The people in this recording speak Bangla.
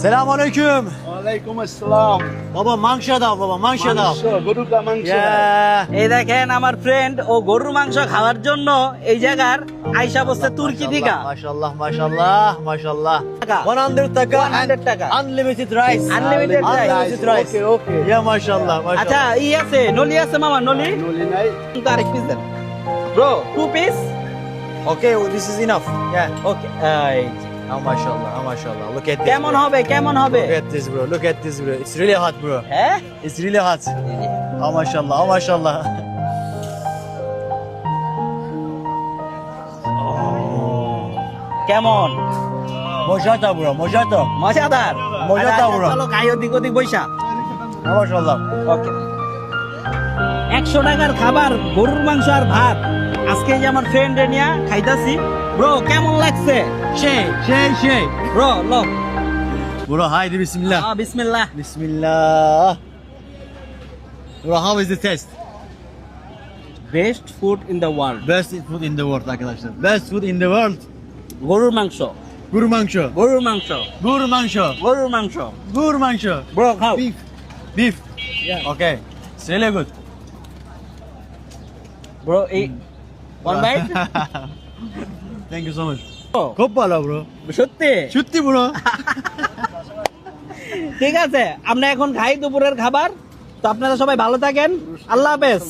Selamünaleyküm. ওয়ালাইকুম আসসালাম। Baba মাংস দাও বাবা মাংস দাও। গরুটা মাংস। Yeah. এই দেখেন আমার ফ্রেন্ড ও গরুর মাংস খাওয়ার জন্য এই জায়গার আইসা বসছে তুর্কি দিঘা। মাশাআল্লাহ মাশাআল্লাহ মাশাআল্লাহ। 100 টাকা 100 টাকা। Unlimited rice. Unlimited rice. Unlimited rice. ওকে ওকে। Yeah মাশাআল্লাহ আচ্ছা মাশাআল্lah. ই আছে নলি আছে মামা নলি নলি নাই। কিন্তু আরেক পিস দেন bro 2 piece Okay, well, this is enough. Yeah. Okay Oh mashallah, oh mashallah. Look at this. কেমন bro. হবে কেমন হবে Look at this bro. Look at this bro. It's really hot bro. হ্যাঁ It's really hot. Oh mashallah, oh mashallah. কেমন Mojata bro, mojata. মজাদার মজাদার আচ্ছা, bro. চলো খাই ওদিক ওদিক বইসা Oh mashallah. ওকে 100 টাকার খাবার গরুর মাংস আর ভাত আজকে যে আমার ফ্রেন্ড নিয়া খাইতাছি ব্রো কেমন লাগছে Shay. ব্রো লো Bro, hi, bismillah. বিসমিল্লাহ Bismillah. Bro, how is the taste? Best food in the world Best food in the world arkadaşlar. Best food in the world. গরুর মাংস Guru mangsho. গরুর মাংস Guru mangsho. গরুর মাংস Guru mangsho. ব্রো খাও Beef. Beef. Yeah. Okay. It's really good. Bro এই one bite Thank you so much. খুব ভালো bro. সত্যি সত্যি bro. ঠিক আছে আমরা এখন খাই দুপুরের খাবার তো আপনারা সবাই ভালো থাকেন আল্লাহ হাফেজ